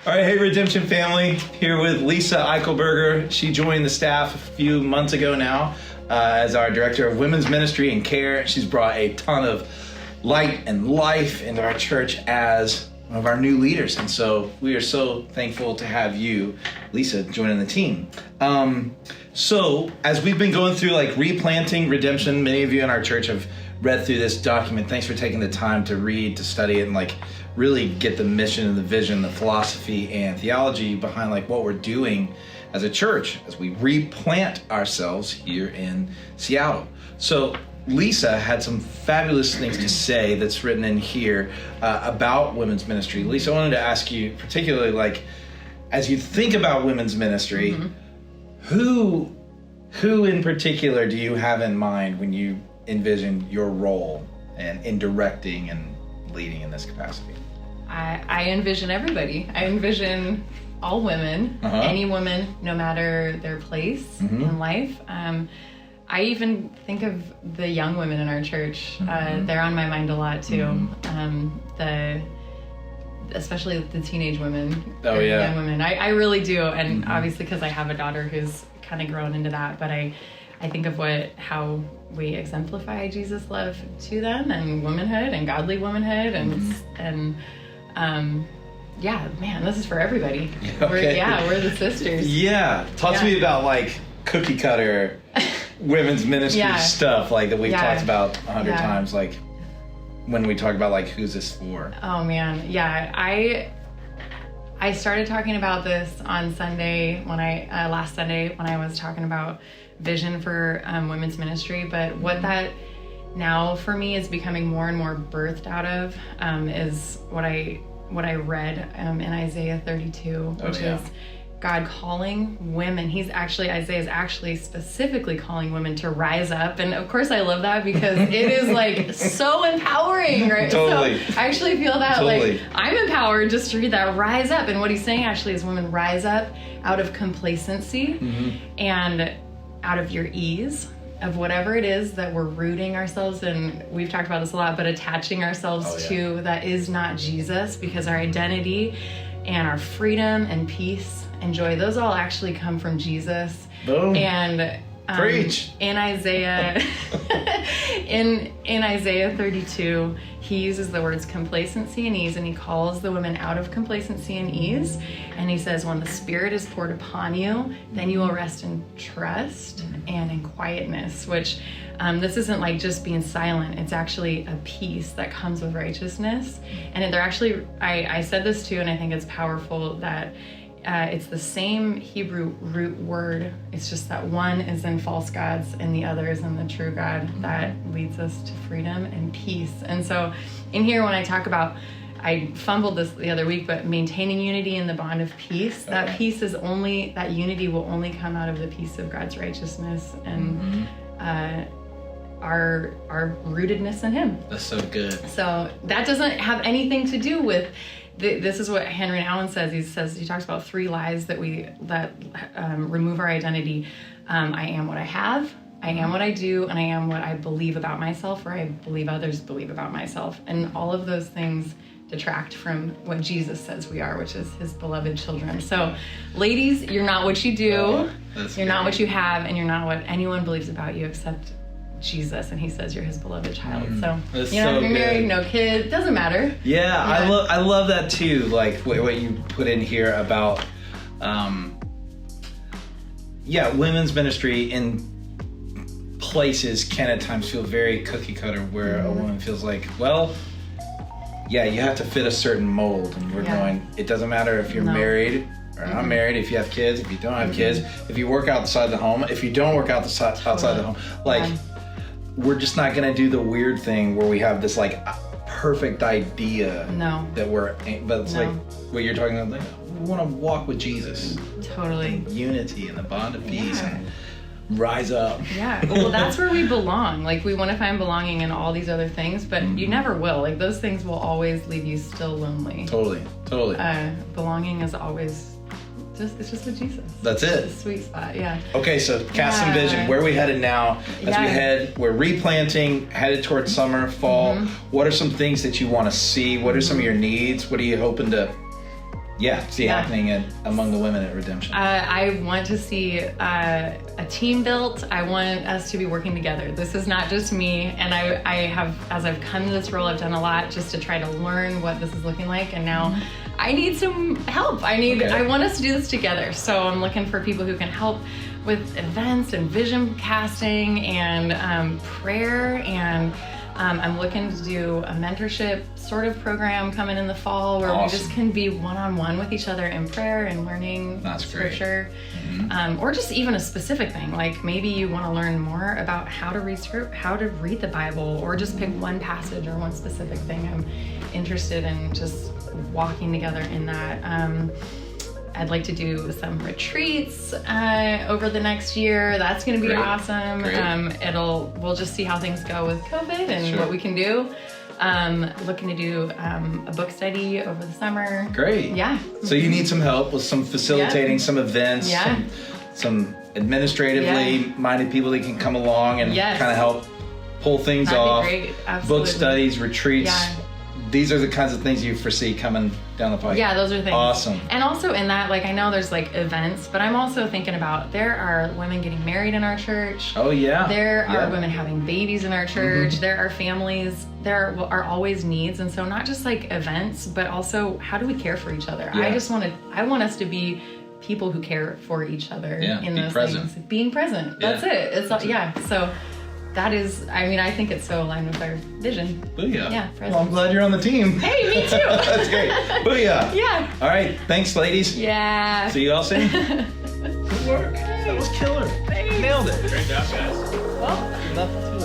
All right, hey Redemption family, here with Lisa Eichelberger. She joined the staff a few months ago now as our Director of Women's Ministry and Care. She's brought a ton of light and life into our church as one of our new leaders. And so we are so thankful to have you, Lisa, joining the team. So as we've been going through like Replanting Redemption, many of you in our church have read through this document. Thanks for taking the time to read, to study it, and like really get the mission and the vision, the philosophy and theology behind like what we're doing as a church as we replant ourselves here in Seattle. So Lisa had some fabulous things to say that's written in here about women's ministry. Lisa, I wanted to ask you particularly, like, as you think about women's ministry, who in particular do you have in mind when you envision your role and in directing and leading in this capacity? I envision everybody. I envision all women, any woman, no matter their place in life. I even think of the young women in our church. They're on my mind a lot too. Especially the teenage women, young women. I really do, and obviously because I have a daughter who's kind of grown into that. But I think of how we exemplify Jesus' love to them, and womanhood, and godly womanhood, and yeah, man, this is for everybody. Okay. We're the sisters. Yeah, talk to me about like cookie cutter women's ministry stuff like that we've talked about 100 times, like when we talk about like who's this for. Oh man, yeah, I started talking about this on Sunday last Sunday when I was talking about vision for women's ministry, but what that now for me is becoming more and more birthed out of is what I read in Isaiah 32, which is God calling women. Isaiah is actually specifically calling women to rise up. And of course I love that because it is like so empowering, right? Totally. So I actually feel that like I'm empowered just to read that, rise up. And what he's saying actually is women rise up out of complacency and out of your ease of whatever it is that we're rooting ourselves in. We've talked about this a lot, but attaching ourselves to that is not Jesus, because our identity and our freedom and peace and joy, those all actually come from Jesus. Boom. And preach. In Isaiah in Isaiah 32, he uses the words complacency and ease, and he calls the women out of complacency and ease. And he says, when the Spirit is poured upon you, then you will rest in trust and in quietness, which this isn't like just being silent. It's actually a peace that comes with righteousness. And they're actually, I said this too, and I think it's powerful that it's the same Hebrew root word. It's just that one is in false gods and the other is in the true God that leads us to freedom and peace. And so in here, when I talk about, I fumbled this the other week, but maintaining unity in the bond of peace, that peace is only, that unity will only come out of the peace of God's righteousness and our rootedness in him. That's so good. So that doesn't have anything to do with this is what Henry Allen says. He talks about 3 lies that remove our identity. I am what I have, I am what I do, and I am what I believe about myself, or I believe others believe about myself. And all of those things detract from what Jesus says we are, which is his beloved children. So ladies, you're not what you do, you're not what you have, and you're not what anyone believes about you except Jesus, and he says you're his beloved child. So that's you know, so if you're married, good. no kid, doesn't matter. Yeah, I love that too. Like what you put in here about women's ministry in places can at times feel very cookie cutter, where a woman feels like, well, you have to fit a certain mold, and we're going, it doesn't matter if you're married or not married, if you have kids, if you don't have kids, if you work outside the home, if you don't work outside the home, like we're just not gonna do the weird thing where we have this like perfect idea that but it's like what you're talking about, like we want to walk with Jesus, totally, unity and the bond of peace and rise up. Well, that's where we belong. Like we want to find belonging in all these other things, but you never will. Like those things will always leave you still lonely. Totally. Belonging is always it's just with Jesus. That's it. It's a sweet spot, Okay, so cast some vision. Where are we headed now? As we're replanting, headed towards summer, fall. What are some things that you want to see? What are some of your needs? What are you hoping to see happening among the women at Redemption? I want to see a team built. I want us to be working together. This is not just me. And I have, as I've come to this role, I've done a lot just to try to learn what this is looking like. And now I need some help. I want us to do this together. So I'm looking for people who can help with events and vision casting and prayer, and I'm looking to do a mentorship sort of program coming in the fall where we just can be one-on-one with each other in prayer and learning scripture. Or just even a specific thing, like maybe you want to learn more about how to read the Bible, or just pick one passage or one specific thing. I'm interested in just walking together in that. I'd like to do some retreats over the next year. That's going to be awesome. We'll just see how things go with COVID and what we can do. Looking to do a book study over the summer. Great. Yeah. So you need some help with some facilitating some events, some administratively minded people that can come along and kind of help pull things off. That'd be great. Absolutely. Book studies, retreats. Yeah. These are the kinds of things you foresee coming down the pipe. Yeah, those are things. Awesome. And also in that, like, I know there's like events, but I'm also thinking about, there are women getting married in our church. Oh yeah. There are women having babies in our church. There are families. There are always needs. And so not just like events, but also how do we care for each other? Yeah. I want us to be people who care for each other in those things. Being present. That's it. It's so that is, I think it's so aligned with our vision. Booyah. Yeah, well, I'm glad you're on the team. Hey, me too. That's great. Booyah. Yeah. All right. Thanks, ladies. Yeah. See you all soon. Good work. That was killer. Nailed it. Great job, guys. Well,